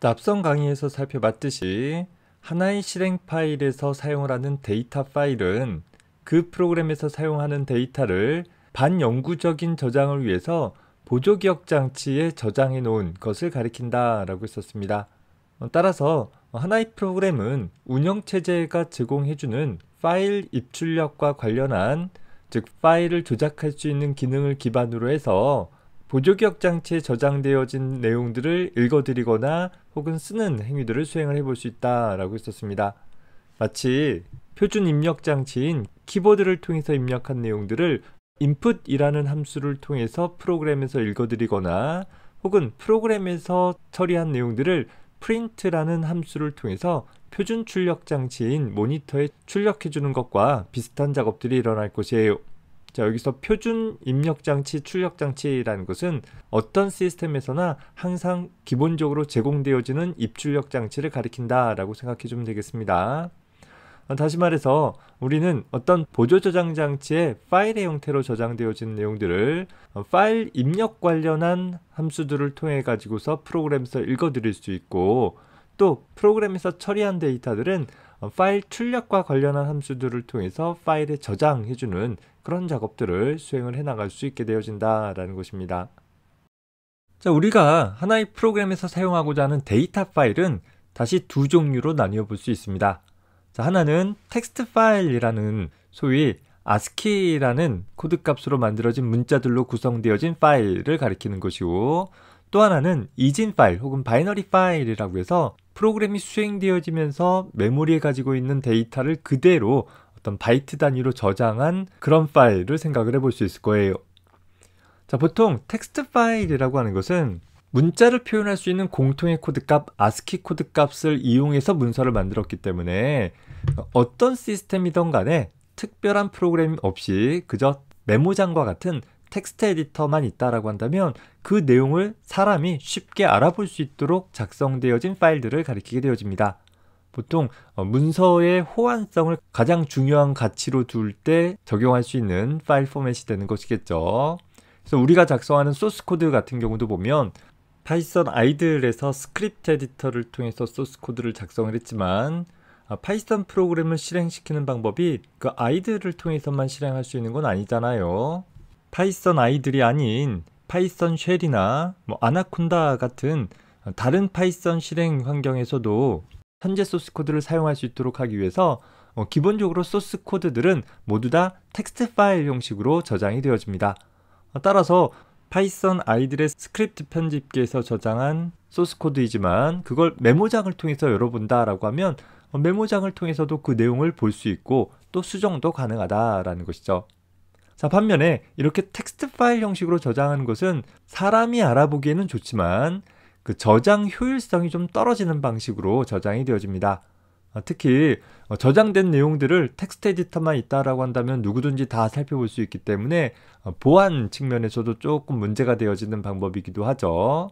앞선 강의에서 살펴봤듯이 하나의 실행 파일에서 사용을 하는 데이터 파일은 그 프로그램에서 사용하는 데이터를 반영구적인 저장을 위해서 보조기억 장치에 저장해 놓은 것을 가리킨다 라고 했었습니다. 따라서 하나의 프로그램은 운영체제가 제공해주는 파일 입출력과 관련한, 즉 파일을 조작할 수 있는 기능을 기반으로 해서 보조기억 장치에 저장되어진 내용들을 읽어드리거나 혹은 쓰는 행위들을 수행을 해볼 수 있다라고 했었습니다. 마치 표준 입력 장치인 키보드를 통해서 입력한 내용들을 input이라는 함수를 통해서 프로그램에서 읽어드리거나 혹은 프로그램에서 처리한 내용들을 print라는 함수를 통해서 표준 출력 장치인 모니터에 출력해주는 것과 비슷한 작업들이 일어날 것이에요. 자, 여기서 표준 입력 장치, 출력 장치라는 것은 어떤 시스템에서나 항상 기본적으로 제공되어지는 입출력 장치를 가리킨다 라고 생각해 주면 되겠습니다. 다시 말해서 우리는 어떤 보조 저장 장치에 파일의 형태로 저장되어진 내용들을 파일 입력 관련한 함수들을 통해 가지고서 프로그램에서 읽어드릴 수 있고, 또 프로그램에서 처리한 데이터들은 파일 출력과 관련한 함수들을 통해서 파일에 저장해주는 그런 작업들을 수행을 해나갈 수 있게 되어진다라는 것입니다. 자, 우리가 하나의 프로그램에서 사용하고자 하는 데이터 파일은 다시 두 종류로 나뉘어 볼 수 있습니다. 자, 하나는 텍스트 파일이라는 소위 ASCII라는 코드값으로 만들어진 문자들로 구성되어진 파일을 가리키는 것이고, 또 하나는 이진 파일 혹은 바이너리 파일이라고 해서 프로그램이 수행되어지면서 메모리에 가지고 있는 데이터를 그대로 어떤 바이트 단위로 저장한 그런 파일을 생각을 해볼 수 있을 거예요. 자, 보통 텍스트 파일이라고 하는 것은 문자를 표현할 수 있는 공통의 코드값 ASCII 코드값을 이용해서 문서를 만들었기 때문에 어떤 시스템이든 간에 특별한 프로그램 없이 그저 메모장과 같은 텍스트 에디터만 있다라고 한다면 그 내용을 사람이 쉽게 알아볼 수 있도록 작성되어진 파일들을 가리키게 되어집니다. 보통 문서의 호환성을 가장 중요한 가치로 둘 때 적용할 수 있는 파일 포맷이 되는 것이겠죠. 그래서 우리가 작성하는 소스 코드 같은 경우도 보면 파이썬 아이들에서 스크립트 에디터를 통해서 소스 코드를 작성을 했지만 파이썬 프로그램을 실행시키는 방법이 그 아이들을 통해서만 실행할 수 있는 건 아니잖아요. 파이썬 아이들이 아닌 파이썬 쉘이나 아나콘다 같은 다른 파이썬 실행 환경에서도 현재 소스 코드를 사용할 수 있도록 하기 위해서 기본적으로 소스 코드들은 모두 다 텍스트 파일 형식으로 저장이 되어집니다. 따라서 파이썬 아이들의 스크립트 편집기에서 저장한 소스 코드이지만 그걸 메모장을 통해서 열어본다라고 하면 메모장을 통해서도 그 내용을 볼 수 있고 또 수정도 가능하다라는 것이죠. 자, 반면에 이렇게 텍스트 파일 형식으로 저장하는 것은 사람이 알아보기에는 좋지만 그 저장 효율성이 좀 떨어지는 방식으로 저장이 되어집니다. 특히 저장된 내용들을 텍스트 에디터만 있다라고 한다면 누구든지 다 살펴볼 수 있기 때문에 보안 측면에서도 조금 문제가 되어지는 방법이기도 하죠.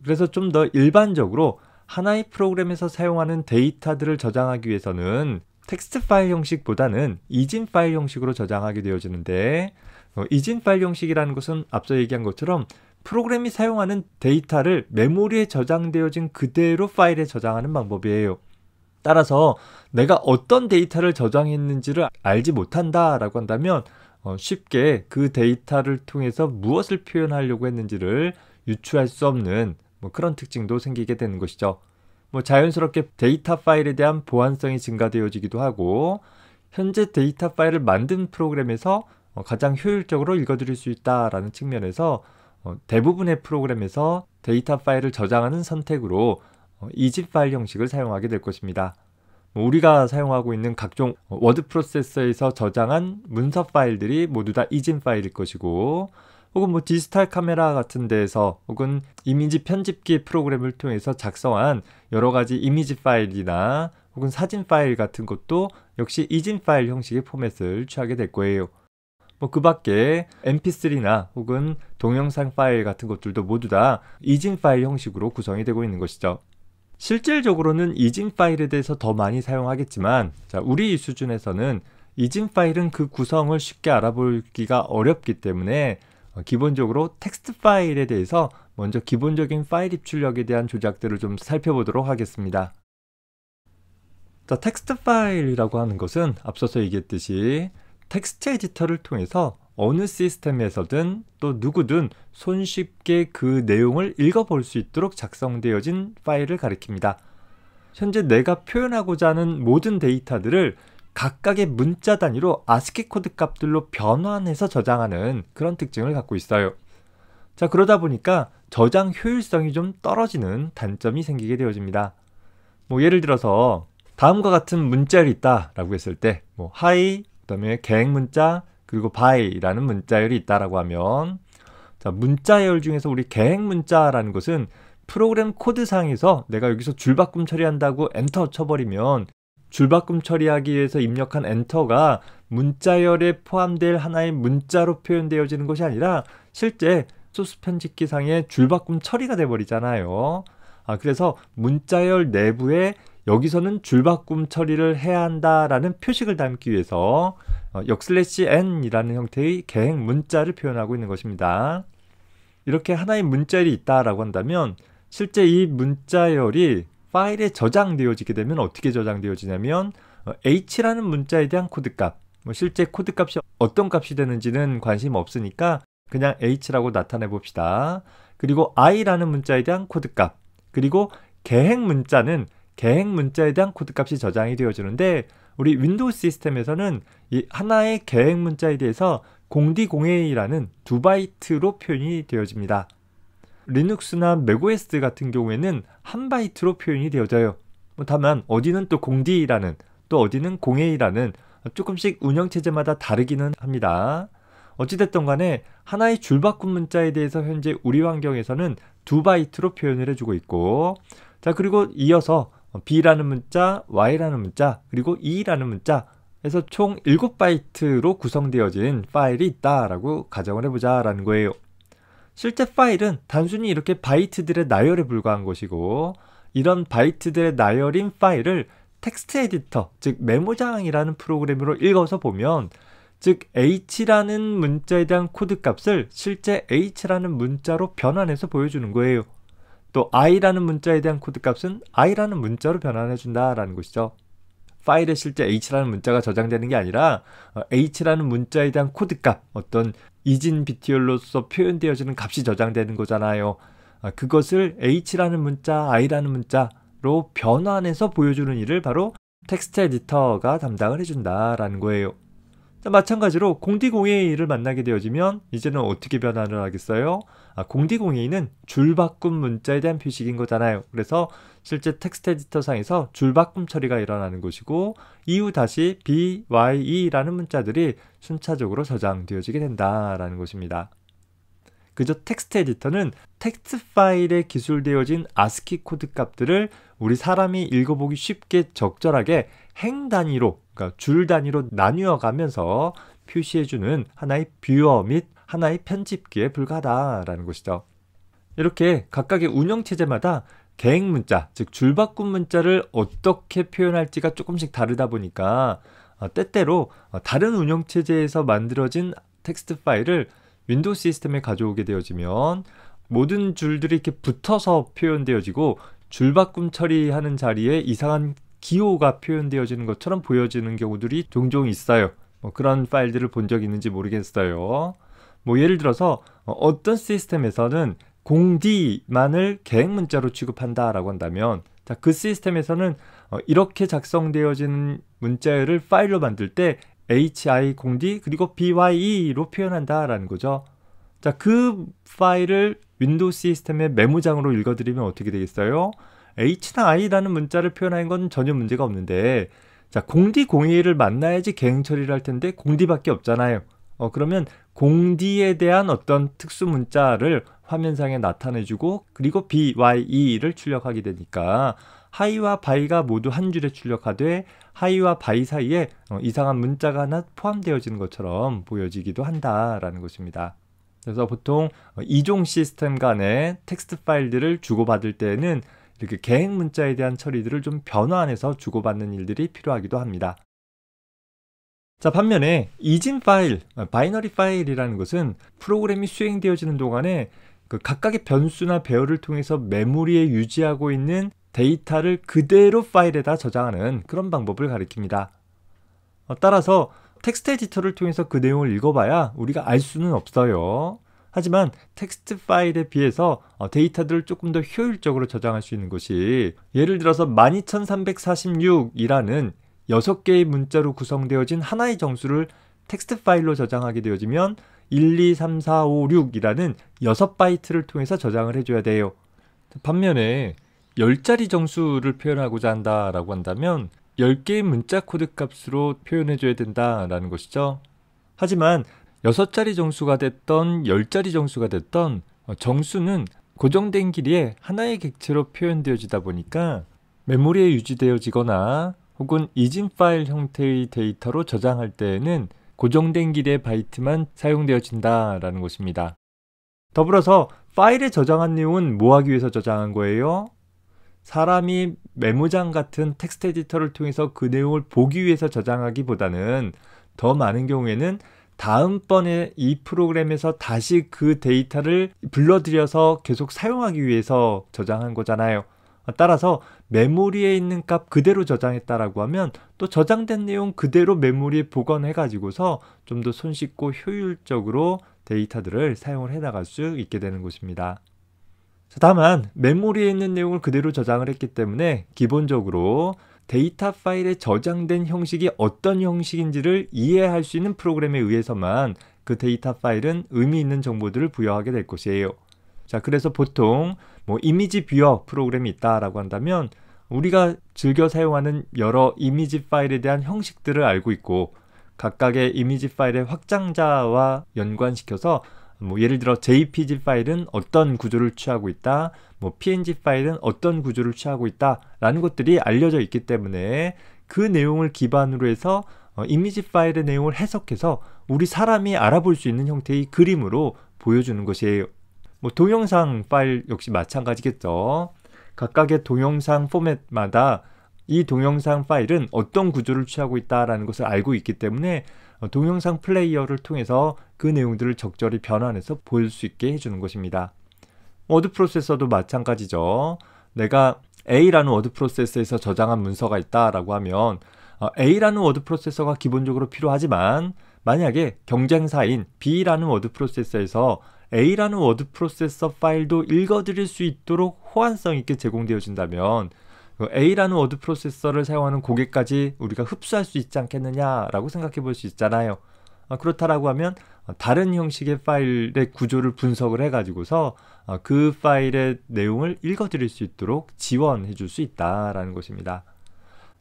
그래서 좀 더 일반적으로 하나의 프로그램에서 사용하는 데이터들을 저장하기 위해서는 텍스트 파일 형식보다는 이진 파일 형식으로 저장하게 되어지는데, 이진 파일 형식이라는 것은 앞서 얘기한 것처럼 프로그램이 사용하는 데이터를 메모리에 저장되어진 그대로 파일에 저장하는 방법이에요. 따라서 내가 어떤 데이터를 저장했는지를 알지 못한다라고 한다면 쉽게 그 데이터를 통해서 무엇을 표현하려고 했는지를 유추할 수 없는 그런 특징도 생기게 되는 것이죠. 자연스럽게 데이터 파일에 대한 보안성이 증가되어지기도 하고, 현재 데이터 파일을 만든 프로그램에서 가장 효율적으로 읽어드릴 수 있다라는 측면에서 대부분의 프로그램에서 데이터 파일을 저장하는 선택으로 이진 파일 형식을 사용하게 될 것입니다. 우리가 사용하고 있는 각종 워드 프로세서에서 저장한 문서 파일들이 모두 다 이진 파일일 것이고, 혹은 디지털 카메라 같은 데에서 혹은 이미지 편집기 프로그램을 통해서 작성한 여러 가지 이미지 파일이나 혹은 사진 파일 같은 것도 역시 이진 파일 형식의 포맷을 취하게 될 거예요. 그 밖에 mp3나 혹은 동영상 파일 같은 것들도 모두 다 이진 파일 형식으로 구성이 되고 있는 것이죠. 실질적으로는 이진 파일에 대해서 더 많이 사용하겠지만, 자, 우리 수준에서는 이진 파일은 그 구성을 쉽게 알아보기가 어렵기 때문에 기본적으로 텍스트 파일에 대해서 먼저 기본적인 파일 입출력에 대한 조작들을 좀 살펴보도록 하겠습니다. 자, 텍스트 파일이라고 하는 것은 앞서서 얘기했듯이 텍스트 에디터를 통해서 어느 시스템에서든 또 누구든 손쉽게 그 내용을 읽어볼 수 있도록 작성되어진 파일을 가리킵니다. 현재 내가 표현하고자 하는 모든 데이터들을 각각의 문자 단위로 아스키 코드 값들로 변환해서 저장하는 그런 특징을 갖고 있어요. 자, 그러다 보니까 저장 효율성이 좀 떨어지는 단점이 생기게 되어집니다. 예를 들어서 다음과 같은 문자열이 있다 라고 했을 때 hi, 그 다음에 계획 문자, 그리고 by라는 문자열이 있다라고 하면, 자, 문자열 중에서 우리 계획 문자라는 것은 프로그램 코드상에서 내가 여기서 줄바꿈 처리한다고 엔터 쳐버리면 줄바꿈 처리하기 위해서 입력한 엔터가 문자열에 포함될 하나의 문자로 표현되어지는 것이 아니라 실제 소스 편집기상의 줄바꿈 처리가 돼버리잖아요. 그래서 문자열 내부에 여기서는 줄바꿈 처리를 해야 한다라는 표식을 담기 위해서 \n 이라는 형태의 계획 문자를 표현하고 있는 것입니다. 이렇게 하나의 문자열이 있다라고 한다면 실제 이 문자열이 파일에 저장되어지게 되면 어떻게 저장되어지냐면 h라는 문자에 대한 코드값, 실제 코드값이 어떤 값이 되는지는 관심 없으니까 그냥 h라고 나타내 봅시다. 그리고 i라는 문자에 대한 코드값, 그리고 계획 문자는 계획 문자에 대한 코드값이 저장이 되어지는데 우리 윈도우 시스템에서는 이 하나의 계획 문자에 대해서 공디0a1라는 2바이트로 표현이 되어집니다. 리눅스나 맥OS 같은 경우에는 1바이트로 표현이 되어져요. 다만 어디는 또 공디라는 또 어디는 0a1라는 조금씩 운영체제마다 다르기는 합니다. 어찌됐든 간에 하나의 줄바꿈 문자에 대해서 현재 우리 환경에서는 2바이트로 표현을 해주고 있고, 자, 그리고 이어서 b라는 문자, y라는 문자, 그리고 e라는 문자에서 총 7바이트로 구성되어진 파일이 있다라고 가정을 해보자 라는 거예요. 실제 파일은 단순히 이렇게 바이트들의 나열에 불과한 것이고, 이런 바이트들의 나열인 파일을 텍스트 에디터, 즉 메모장이라는 프로그램으로 읽어서 보면, 즉 h라는 문자에 대한 코드 값을 실제 h라는 문자로 변환해서 보여주는 거예요. 또 i라는 문자에 대한 코드 값은 i라는 문자로 변환해 준다라는 것이죠. 파일에 실제 h라는 문자가 저장되는 게 아니라 h라는 문자에 대한 코드 값, 어떤 이진 비트열로서 표현되어지는 값이 저장되는 거잖아요. 그것을 h라는 문자, i라는 문자로 변환해서 보여주는 일을 바로 텍스트 에디터가 담당을 해준다라는 거예요. 자, 마찬가지로 공디0a1을 만나게 되어지면 이제는 어떻게 변환을 하겠어요? 공디0a1는 줄바꿈 문자에 대한 표식인 거잖아요. 그래서 실제 텍스트 에디터 상에서 줄바꿈 처리가 일어나는 것이고 이후 다시 b, y, e라는 문자들이 순차적으로 저장되어지게 된다라는 것입니다. 그저 텍스트 에디터는 텍스트 파일에 기술되어진 아스키 코드 값들을 우리 사람이 읽어보기 쉽게 적절하게 행 단위로, 그러니까 줄 단위로 나뉘어 가면서 표시해주는 하나의 뷰어 및 하나의 편집기에 불과하다라는 것이죠. 이렇게 각각의 운영체제마다 계획 문자, 즉 줄바꿈 문자를 어떻게 표현할지가 조금씩 다르다 보니까 때때로 다른 운영체제에서 만들어진 텍스트 파일을 윈도우 시스템에 가져오게 되어지면 모든 줄들이 이렇게 붙어서 표현되어지고 줄바꿈 처리하는 자리에 이상한 기호가 표현되어지는 것처럼 보여지는 경우들이 종종 있어요. 그런 파일들을 본 적이 있는지 모르겠어요. 예를 들어서 어떤 시스템에서는 공디만을 계획 문자로 취급한다라고 한다면, 자, 그 시스템에서는 이렇게 작성되어지는 문자열을 파일로 만들 때 hi 공디 그리고 bye로 표현한다라는 거죠. 자, 그 파일을 윈도우 시스템의 메모장으로 읽어드리면 어떻게 되겠어요? h나 i라는 문자를 표현하는 건 전혀 문제가 없는데, 자, 공디 021을 만나야지 계획 처리를 할 텐데 공디밖에 없잖아요. 그러면 공디에 대한 어떤 특수 문자를 화면상에 나타내주고 그리고 bye를 출력하게 되니까 hi와 by가 모두 한 줄에 출력하되 hi와 by 사이에 이상한 문자가 하나 포함되어지는 것처럼 보여지기도 한다라는 것입니다. 그래서 보통 이종 시스템 간의 텍스트 파일들을 주고받을 때에는 이렇게 계획 문자에 대한 처리들을 좀 변환해서 주고받는 일들이 필요하기도 합니다. 자, 반면에 이진 파일, 바이너리 파일이라는 것은 프로그램이 수행되어지는 동안에 그 각각의 변수나 배열을 통해서 메모리에 유지하고 있는 데이터를 그대로 파일에다 저장하는 그런 방법을 가리킵니다. 따라서 텍스트 에디터를 통해서 그 내용을 읽어봐야 우리가 알 수는 없어요. 하지만 텍스트 파일에 비해서 데이터들을 조금 더 효율적으로 저장할 수 있는 것이, 예를 들어서 12346이라는 6개의 문자로 구성되어진 하나의 정수를 텍스트 파일로 저장하게 되어지면 1, 2, 3, 4, 5, 6이라는 6바이트를 통해서 저장을 해줘야 돼요. 반면에 10자리 정수를 표현하고자 한다라고 한다면 10개의 문자 코드 값으로 표현해줘야 된다라는 것이죠. 하지만 6자리 정수가 됐던 10자리 정수가 됐던 정수는 고정된 길이의 하나의 객체로 표현되어지다 보니까 메모리에 유지되어지거나 혹은 이진 파일 형태의 데이터로 저장할 때에는 고정된 길이의 바이트만 사용되어진다라는 것입니다. 더불어서 파일에 저장한 내용은 뭐 하기 위해서 저장한 거예요? 사람이 메모장 같은 텍스트 에디터를 통해서 그 내용을 보기 위해서 저장하기보다는 더 많은 경우에는 다음번에 이 프로그램에서 다시 그 데이터를 불러들여서 계속 사용하기 위해서 저장한 거잖아요. 따라서 메모리에 있는 값 그대로 저장했다라고 하면 또 저장된 내용 그대로 메모리에 보관해 가지고서 좀 더 손쉽고 효율적으로 데이터들을 사용을 해 나갈 수 있게 되는 것입니다. 다만 메모리에 있는 내용을 그대로 저장을 했기 때문에 기본적으로 데이터 파일에 저장된 형식이 어떤 형식인지를 이해할 수 있는 프로그램에 의해서만 그 데이터 파일은 의미 있는 정보들을 부여하게 될 것이에요. 자, 그래서 보통 이미지 뷰어 프로그램이 있다라고 한다면 우리가 즐겨 사용하는 여러 이미지 파일에 대한 형식들을 알고 있고, 각각의 이미지 파일의 확장자와 연관시켜서 예를 들어 JPG 파일은 어떤 구조를 취하고 있다, PNG 파일은 어떤 구조를 취하고 있다 라는 것들이 알려져 있기 때문에 그 내용을 기반으로 해서 이미지 파일의 내용을 해석해서 우리 사람이 알아볼 수 있는 형태의 그림으로 보여주는 것이에요. 동영상 파일 역시 마찬가지겠죠. 각각의 동영상 포맷마다 이 동영상 파일은 어떤 구조를 취하고 있다라는 것을 알고 있기 때문에 동영상 플레이어를 통해서 그 내용들을 적절히 변환해서 보일 수 있게 해주는 것입니다. 워드 프로세서도 마찬가지죠. 내가 A라는 워드 프로세서에서 저장한 문서가 있다라고 하면 A라는 워드 프로세서가 기본적으로 필요하지만 만약에 경쟁사인 B라는 워드 프로세서에서 A라는 워드 프로세서 파일도 읽어드릴 수 있도록 호환성 있게 제공되어진다면 A라는 워드 프로세서를 사용하는 고객까지 우리가 흡수할 수 있지 않겠느냐라고 생각해 볼 수 있잖아요. 그렇다라고 하면 다른 형식의 파일의 구조를 분석을 해가지고서 그 파일의 내용을 읽어드릴 수 있도록 지원해 줄 수 있다라는 것입니다.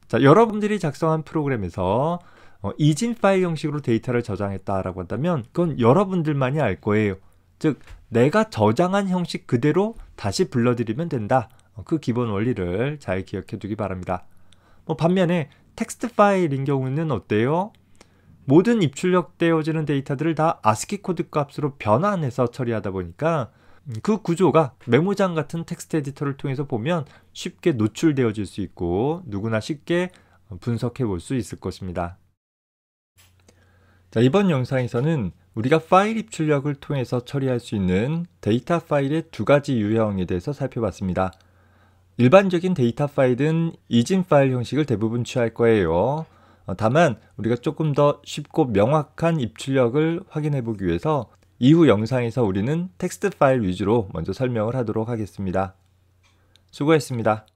자, 여러분들이 작성한 프로그램에서 이진 파일 형식으로 데이터를 저장했다라고 한다면 그건 여러분들만이 알 거예요. 즉, 내가 저장한 형식 그대로 다시 불러드리면 된다. 그 기본 원리를 잘 기억해 두기 바랍니다. 반면에 텍스트 파일인 경우는 어때요? 모든 입출력되어지는 데이터들을 다 ASCII 코드 값으로 변환해서 처리하다 보니까 그 구조가 메모장 같은 텍스트 에디터를 통해서 보면 쉽게 노출되어질 수 있고 누구나 쉽게 분석해 볼 수 있을 것입니다. 자, 이번 영상에서는 우리가 파일 입출력을 통해서 처리할 수 있는 데이터 파일의 두 가지 유형에 대해서 살펴봤습니다. 일반적인 데이터 파일은 이진 파일 형식을 대부분 취할 거예요. 다만 우리가 조금 더 쉽고 명확한 입출력을 확인해 보기 위해서 이후 영상에서 우리는 텍스트 파일 위주로 먼저 설명을 하도록 하겠습니다. 수고했습니다.